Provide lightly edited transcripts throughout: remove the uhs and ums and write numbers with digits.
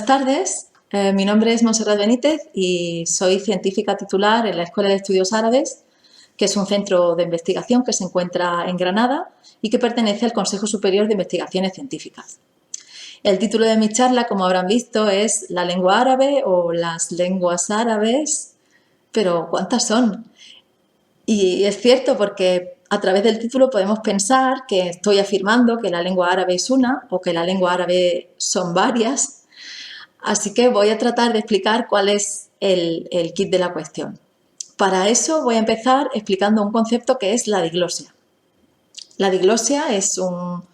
tardes, mi nombre es Montserrat Benítez y soy científica titular en la Escuela de Estudios Árabes, que es un centro de investigación que se encuentra en Granada y que pertenece al Consejo Superior de Investigaciones Científicas. El título de mi charla, como habrán visto, es La lengua árabe o las lenguas árabes, pero ¿cuántas son? Y es cierto porque a través del título podemos pensar que estoy afirmando que la lengua árabe es una o que la lengua árabe son varias. Así que voy a tratar de explicar cuál es el kit de la cuestión. Para eso voy a empezar explicando un concepto que es la diglosia. La diglosia es un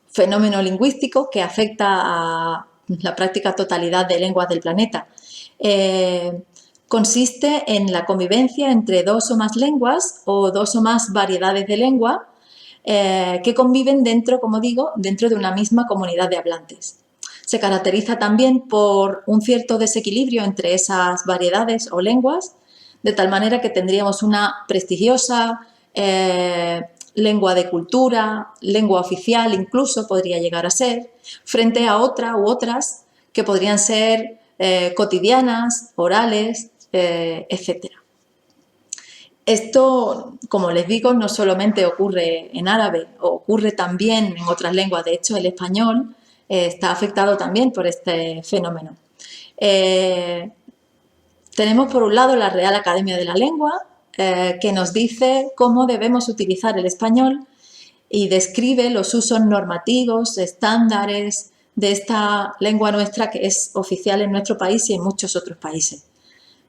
fenómeno lingüístico que afecta a la práctica totalidad de lenguas del planeta. Consiste en la convivencia entre dos o más lenguas o dos o más variedades de lengua que conviven dentro, como digo, dentro de una misma comunidad de hablantes. Se caracteriza también por un cierto desequilibrio entre esas variedades o lenguas, de tal manera que tendríamos una prestigiosa lengua de cultura, lengua oficial incluso podría llegar a ser, frente a otra u otras que podrían ser cotidianas, orales, etc. Esto, como les digo, no solamente ocurre en árabe, ocurre también en otras lenguas. De hecho, el español está afectado también por este fenómeno. Tenemos por un lado la Real Academia de la Lengua, que nos dice cómo debemos utilizar el español y describe los usos normativos, estándares de esta lengua nuestra que es oficial en nuestro país y en muchos otros países.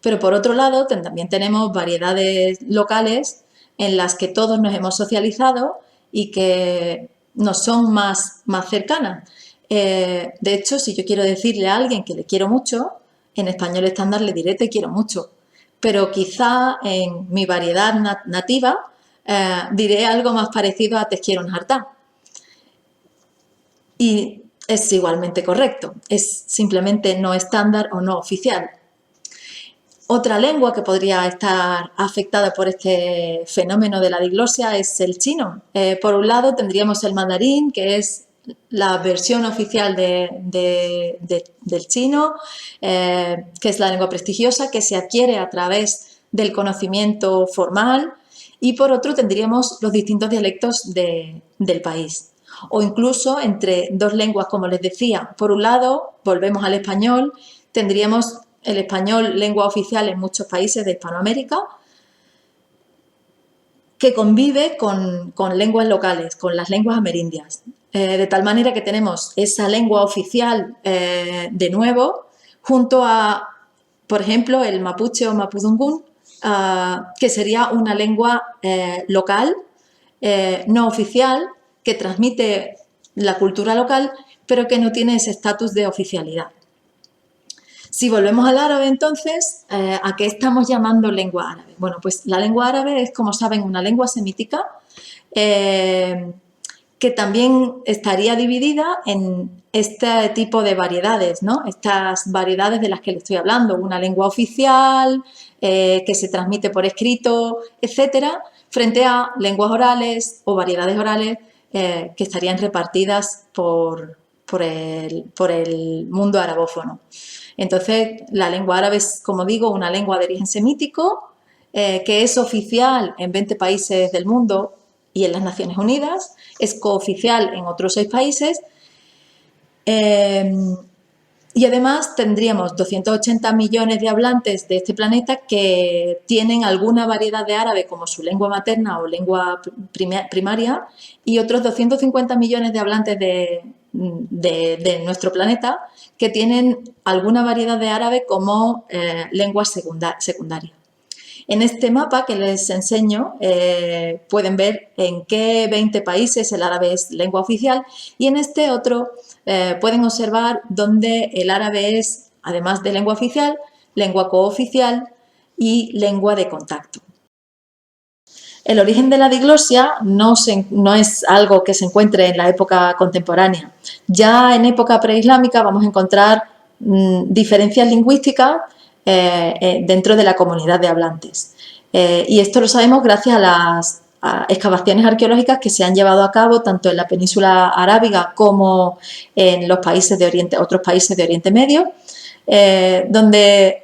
Pero por otro lado también tenemos variedades locales en las que todos nos hemos socializado y que nos son más cercanas. De hecho, si yo quiero decirle a alguien que le quiero mucho, en español estándar le diré te quiero mucho, pero quizá en mi variedad nativa diré algo más parecido a te quiero un hartá. Y es igualmente correcto, es simplemente no estándar o no oficial. Otra lengua que podría estar afectada por este fenómeno de la diglosia es el chino. Por un lado tendríamos el mandarín, que es la versión oficial del chino, que es la lengua prestigiosa, que se adquiere a través del conocimiento formal, y por otro tendríamos los distintos dialectos del país. O incluso entre dos lenguas, como les decía, por un lado, volvemos al español, tendríamos el español lengua oficial en muchos países de Hispanoamérica, que convive con lenguas locales, con las lenguas amerindias. De tal manera que tenemos esa lengua oficial de nuevo, junto a, por ejemplo, el mapuche o mapudungún, que sería una lengua local, no oficial, que transmite la cultura local, pero que no tiene ese estatus de oficialidad. Si volvemos al árabe, entonces, ¿a qué estamos llamando lengua árabe? Bueno, pues la lengua árabe es, como saben, una lengua semítica que también estaría dividida en este tipo de variedades, ¿no? Estas variedades de las que les estoy hablando, una lengua oficial, que se transmite por escrito, etcétera, frente a lenguas orales o variedades orales que estarían repartidas por el mundo arabófono. Entonces, la lengua árabe es, como digo, una lengua de origen semítico que es oficial en 20 países del mundo y en las Naciones Unidas, es cooficial en otros 6 países y además tendríamos 280 millones de hablantes de este planeta que tienen alguna variedad de árabe como su lengua materna o lengua primaria y otros 250 millones de hablantes de nuestro planeta que tienen alguna variedad de árabe como lengua secundaria. En este mapa que les enseño pueden ver en qué 20 países el árabe es lengua oficial y en este otro pueden observar donde el árabe es, además de lengua oficial, lengua cooficial y lengua de contacto. El origen de la diglosia no es algo que se encuentre en la época contemporánea. Ya en época preislámica vamos a encontrar diferencias lingüísticas dentro de la comunidad de hablantes. Y esto lo sabemos gracias a las excavaciones arqueológicas que se han llevado a cabo tanto en la península arábiga como en los países de otros países de Oriente Medio, donde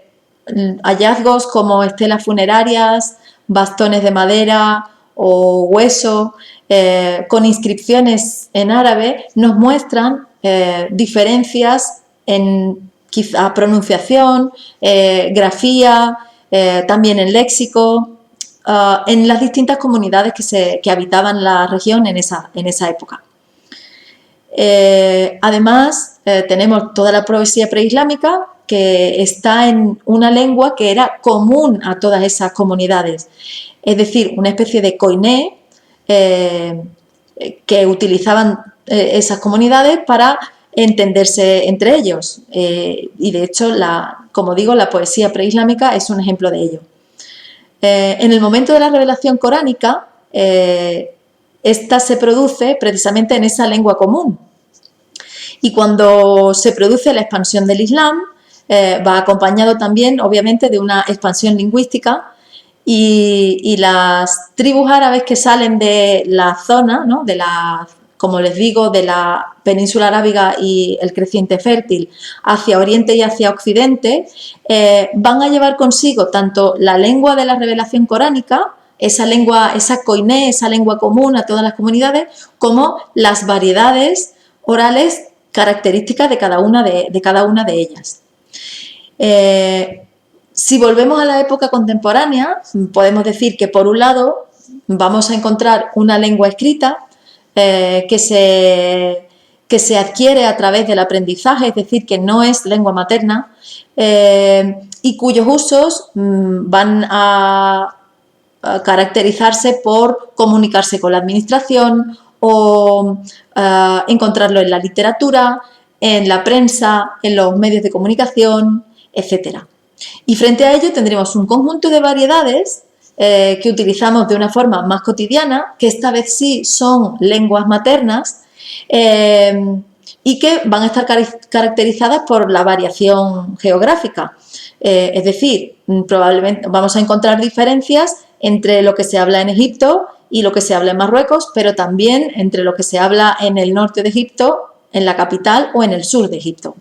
hallazgos como estelas funerarias, bastones de madera o hueso con inscripciones en árabe nos muestran diferencias en quizá pronunciación, grafía, también en léxico, en las distintas comunidades que habitaban la región en esa época. Además, tenemos toda la poesía preislámica que está en una lengua que era común a todas esas comunidades, es decir, una especie de koiné que utilizaban esas comunidades para entenderse entre ellos, y de hecho, como digo, la poesía preislámica es un ejemplo de ello. En el momento de la revelación coránica, esta se produce precisamente en esa lengua común, y cuando se produce la expansión del Islam, va acompañado también, obviamente, de una expansión lingüística, y las tribus árabes que salen de la zona, ¿no?, como les digo, de la península arábiga y el creciente fértil hacia oriente y hacia occidente, van a llevar consigo tanto la lengua de la revelación coránica, esa lengua, esa koiné, esa lengua común a todas las comunidades, como las variedades orales características de cada una de ellas. Si volvemos a la época contemporánea, podemos decir que por un lado vamos a encontrar una lengua escrita que se adquiere a través del aprendizaje, es decir, que no es lengua materna, y cuyos usos van a caracterizarse por comunicarse con la administración o encontrarlo en la literatura, en la prensa, en los medios de comunicación, etc. Y frente a ello tendremos un conjunto de variedades que utilizamos de una forma más cotidiana, que esta vez sí son lenguas maternas y que van a estar caracterizadas por la variación geográfica. Es decir, probablemente vamos a encontrar diferencias entre lo que se habla en Egipto y lo que se habla en Marruecos, pero también entre lo que se habla en el norte de Egipto, en la capital, o en el sur de Egipto.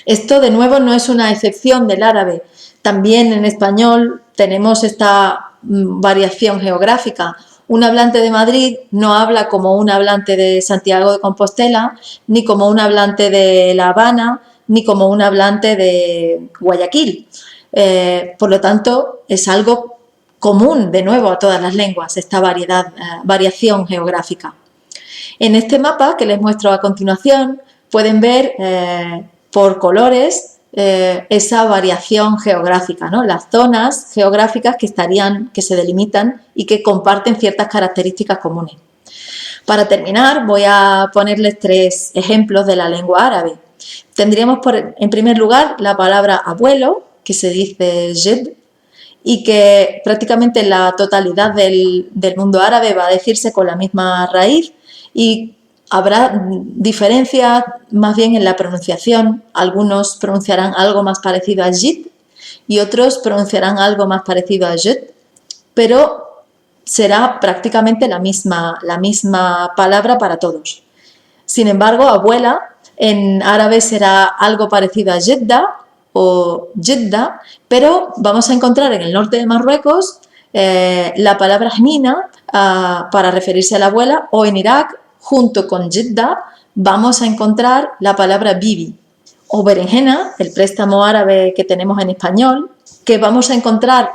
Esto, de nuevo, no es una excepción del árabe. También en español tenemos esta variación geográfica. Un hablante de Madrid no habla como un hablante de Santiago de Compostela, ni como un hablante de La Habana, ni como un hablante de Guayaquil. Por lo tanto, es algo común, de nuevo, a todas las lenguas, esta variación geográfica. En este mapa que les muestro a continuación, pueden ver por colores esa variación geográfica, ¿no? Las zonas geográficas que se delimitan y que comparten ciertas características comunes. Para terminar, voy a ponerles 3 ejemplos de la lengua árabe. Tendríamos, en primer lugar, la palabra abuelo, que se dice jed, y que prácticamente la totalidad del mundo árabe va a decirse con la misma raíz, y habrá diferencias más bien en la pronunciación. Algunos pronunciarán algo más parecido a jid y otros pronunciarán algo más parecido a jed, pero será prácticamente la misma palabra para todos. Sin embargo, abuela en árabe será algo parecido a jedda o jedda, pero vamos a encontrar en el norte de Marruecos la palabra hnina para referirse a la abuela, o en Irak, junto con jedda, vamos a encontrar la palabra bibi, o berenjena, el préstamo árabe que tenemos en español, que vamos a encontrar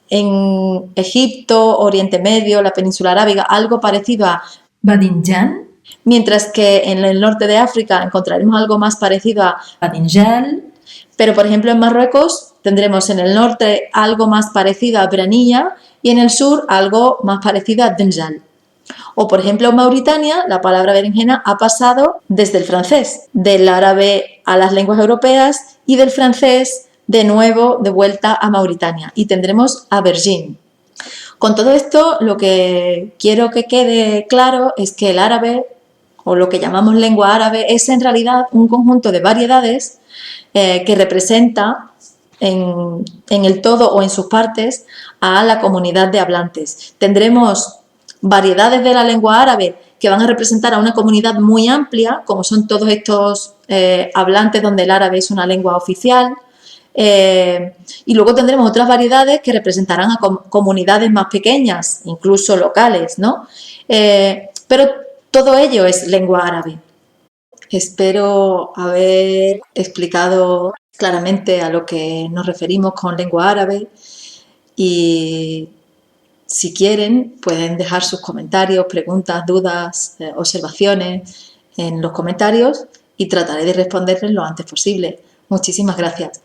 en Egipto, Oriente Medio, la península arábiga, algo parecido a badinjan, mientras que en el norte de África encontraremos algo más parecido a badinjal, pero por ejemplo en Marruecos tendremos en el norte algo más parecido a branilla y en el sur algo más parecido a denjal. O por ejemplo en Mauritania la palabra berenjena ha pasado desde el francés, del árabe a las lenguas europeas y del francés de nuevo de vuelta a Mauritania, y tendremos aubergine. Con todo esto, lo que quiero que quede claro es que el árabe, o lo que llamamos lengua árabe, es en realidad un conjunto de variedades que representa en el todo o en sus partes a la comunidad de hablantes. Tendremos variedades de la lengua árabe que van a representar a una comunidad muy amplia, como son todos estos hablantes donde el árabe es una lengua oficial. Y luego tendremos otras variedades que representarán a comunidades más pequeñas, incluso locales, ¿no? Pero todo ello es lengua árabe. Espero haber explicado claramente a lo que nos referimos con lengua árabe y si quieren pueden dejar sus comentarios, preguntas, dudas, observaciones en los comentarios y trataré de responderles lo antes posible. Muchísimas gracias.